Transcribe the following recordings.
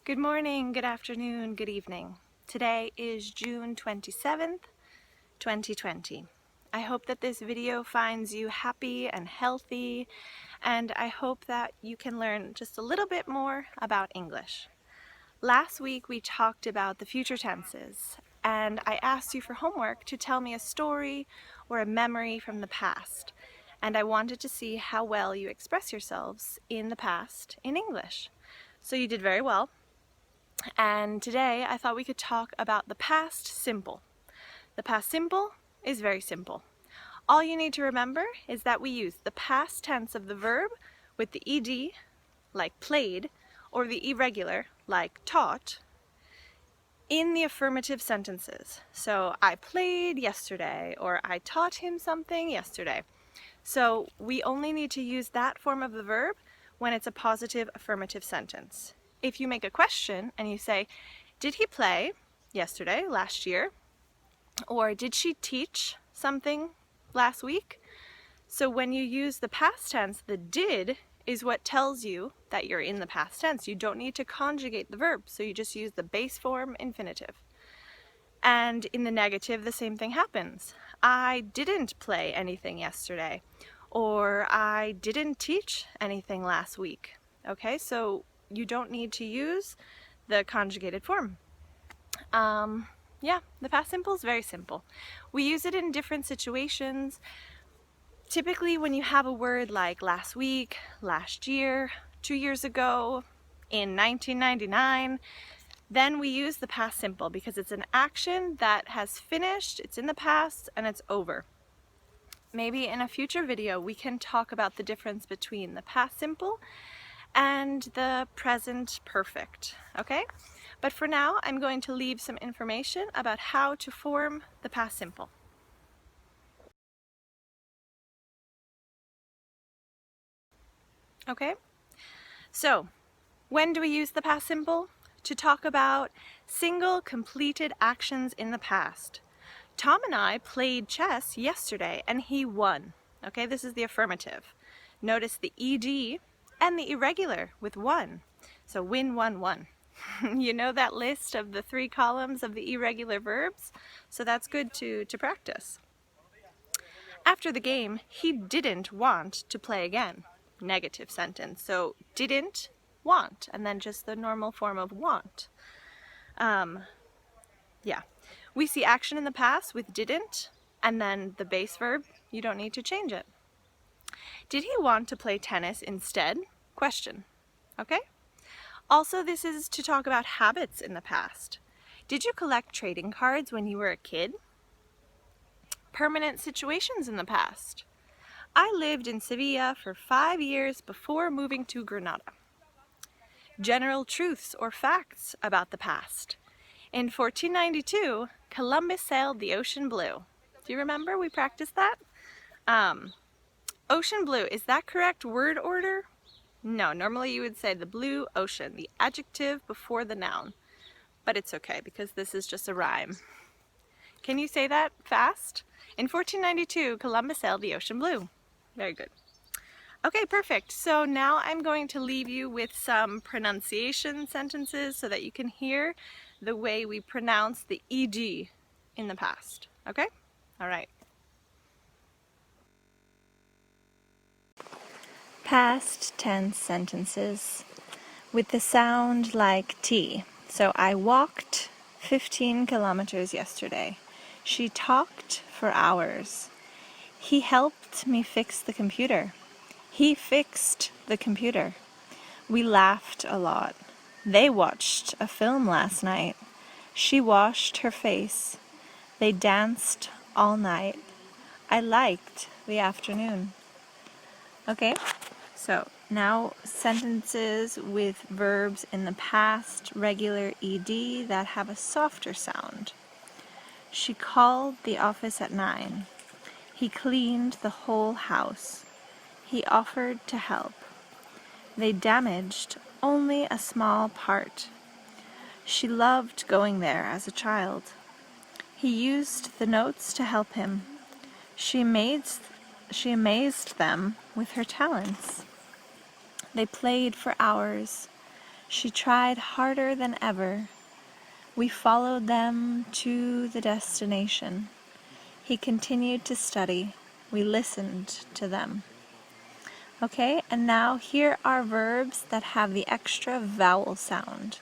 Good morning, good afternoon, good evening. Today is June 27th, 2020. I hope that this video finds you happy and healthy, and I hope that you can learn just a little bit more about English. Last week we talked about the future tenses, and I asked you for homework to tell me a story or a memory from the past, and I wanted to see how well you express yourselves in the past in English. So you did very well. And today I thought we could talk about the past simple. The past simple is very simple. All you need to remember is that we use the past tense of the verb with the ed, like played, or the irregular, like taught, in the affirmative sentences. So I played yesterday, or I taught him something yesterday. So we only need to use that form of the verb when it's a positive affirmative sentence. If you make a question and you say, did he play yesterday, last year? Or did she teach something last week? So when you use the past tense, the did is what tells you that you're in the past tense. You don't need to conjugate the verb, so you just use the base form infinitive. And in the negative, the same thing happens. I didn't play anything yesterday, or I didn't teach anything last week. Okay, so you don't need to use the conjugated form. Yeah, the past simple is very simple. We use it in different situations. Typically when you have a word like last week, last year, 2 years ago, in 1999, then we use the past simple because it's an action that has finished, it's in the past, and it's over. Maybe in a future video we can talk about the difference between the past simple and the present perfect, okay? But for now, I'm going to leave some information about how to form the past simple. Okay? So, when do we use the past simple? To talk about single completed actions in the past. Tom and I played chess yesterday and he won. Okay, this is the affirmative. Notice the ed and the irregular with won. So win, won, won. You know that list of the 3 columns of the irregular verbs? So that's good to practice. After the game, he didn't want to play again. Negative sentence. So didn't want, and then just the normal form of want. Yeah. We see action in the past with didn't, and then the base verb, you don't need to change it. Did he want to play tennis instead? Question. Okay? Also, this is to talk about habits in the past. Did you collect trading cards when you were a kid? Permanent situations in the past. I lived in Sevilla for 5 years before moving to Granada. General truths or facts about the past. In 1492, Columbus sailed the ocean blue. Do you remember we practiced that? Ocean blue, is that correct word order? No, normally you would say the blue ocean, the adjective before the noun. But it's okay because this is just a rhyme. Can you say that fast? In 1492, Columbus sailed the ocean blue. Very good. Okay, perfect. So now I'm going to leave you with some pronunciation sentences so that you can hear the way we pronounce the ed in the past. Okay? All right. Past tense sentences with the sound like T. So I walked 15 kilometers yesterday. She talked for hours. He helped me fix the computer. He fixed the computer. We laughed a lot. They watched a film last night. She washed her face. They danced all night. I liked the afternoon. Okay, so now sentences with verbs in the past, regular ed, that have a softer sound. She called the office at 9. He cleaned the whole house. He offered to help. They damaged only a small part. She loved going there as a child. He used the notes to help him. She amazed them with her talents. They played for hours. She tried harder than ever. We followed them to the destination. He continued to study. We listened to them. Okay, and now here are verbs that have the extra vowel sound.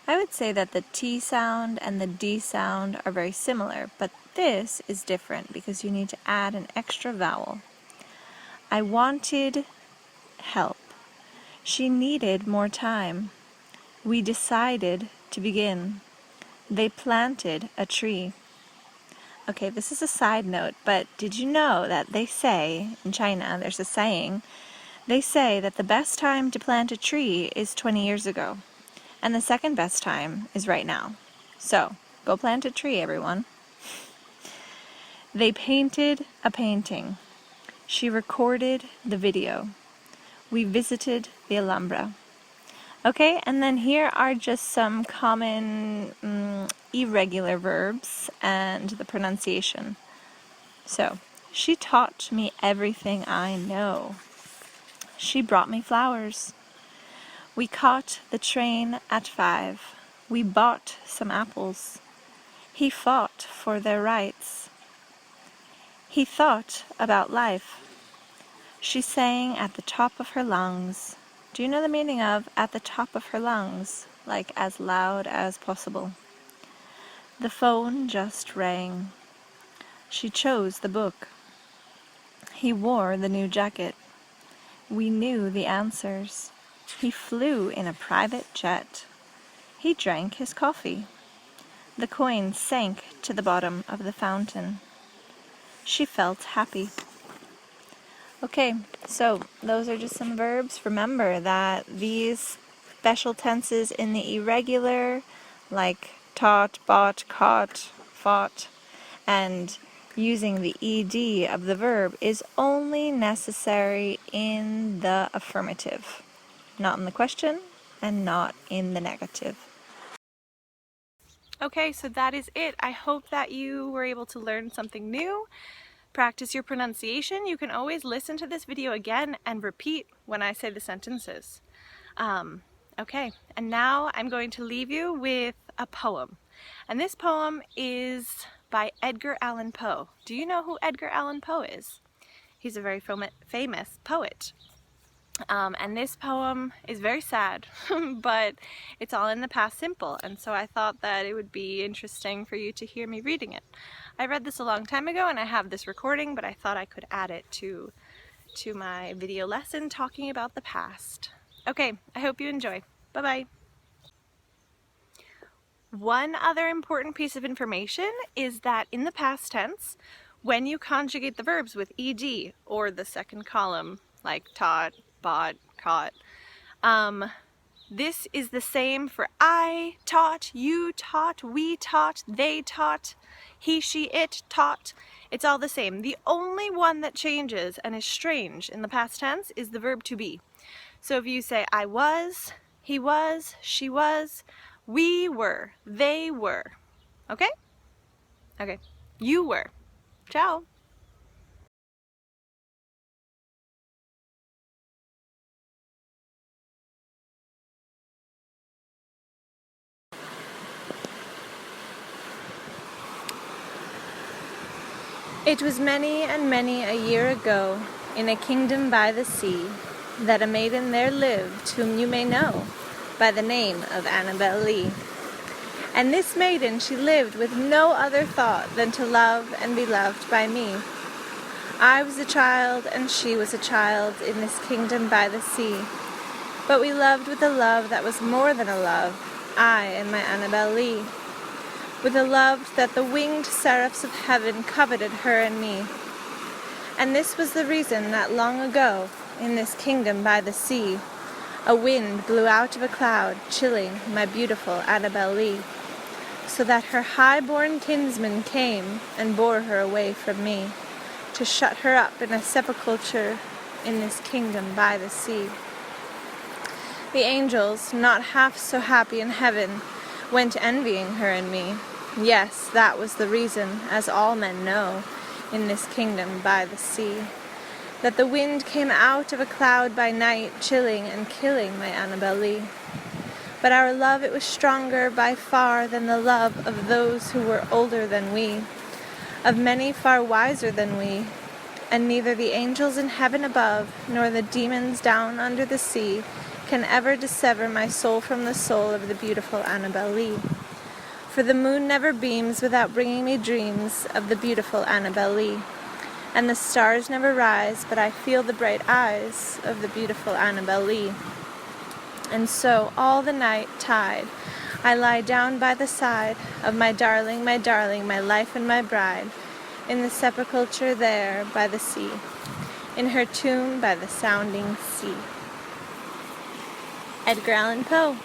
I would say that the T sound and the D sound are very similar, but this is different because you need to add an extra vowel. I wanted help. She needed more time. We decided to begin. They planted a tree. Okay, this is a side note, but did you know that they say, in China, there's a saying, they say that the best time to plant a tree is 20 years ago, and the second best time is right now. So, go plant a tree, everyone. They painted a painting. She recorded the video. We visited the Alhambra. Okay, and then here are just some common irregular verbs and the pronunciation. So, she taught me everything I know. She brought me flowers. We caught the train at 5. We bought some apples. He fought for their rights. He thought about life. She sang at the top of her lungs. Do you know the meaning of at the top of her lungs? Like as loud as possible. The phone just rang. She chose the book. He wore the new jacket. We knew the answers. He flew in a private jet. He drank his coffee. The coin sank to the bottom of the fountain. She felt happy. Okay, so those are just some verbs. Remember that these special tenses in the irregular, like taught, bought, caught, fought, and using the ed of the verb is only necessary in the affirmative, not in the question and not in the negative. Okay, so that is it. I hope that you were able to learn something new. Practice your pronunciation. You can always listen to this video again and repeat when I say the sentences. Okay, and now I'm going to leave you with a poem. And this poem is by Edgar Allan Poe. Do you know who Edgar Allan Poe is? He's a very famous poet. And this poem is very sad, but it's all in the past simple, and so I thought that it would be interesting for you to hear me reading it. I read this a long time ago and I have this recording, but I thought I could add it to my video lesson talking about the past. Okay, I hope you enjoy. Bye-bye. One other important piece of information is that in the past tense, when you conjugate the verbs with ed or the second column, like taught, bought, caught, this is the same for I taught, you taught, we taught, they taught, he, she, it taught. It's all the same. The only one that changes and is strange in the past tense is the verb to be. So if you say I was, he was, she was, we were, they were. Okay? Okay. You were. Ciao. It was many and many a year ago, in a kingdom by the sea, that a maiden there lived whom you may know by the name of Annabel Lee. And this maiden, she lived with no other thought than to love and be loved by me. I was a child and she was a child in this kingdom by the sea, but we loved with a love that was more than a love, I and my Annabel Lee. With a love that the winged seraphs of heaven coveted her and me. And this was the reason that long ago, in this kingdom by the sea, a wind blew out of a cloud, chilling my beautiful Annabel Lee, so that her high-born kinsman came and bore her away from me, to shut her up in a sepulchre in this kingdom by the sea. The angels, not half so happy in heaven, went envying her and me. Yes, that was the reason, as all men know, in this kingdom by the sea, that the wind came out of a cloud by night, chilling and killing my Annabel Lee. But our love, it was stronger by far than the love of those who were older than we, of many far wiser than we, and neither the angels in heaven above, nor the demons down under the sea, can ever dissever my soul from the soul of the beautiful Annabel Lee. For the moon never beams without bringing me dreams of the beautiful Annabel Lee, and the stars never rise but I feel the bright eyes of the beautiful Annabel Lee. And so all the night tide I lie down by the side of my darling, my life and my bride, in the sepulchre there by the sea, in her tomb by the sounding sea. Edgar Allan Poe.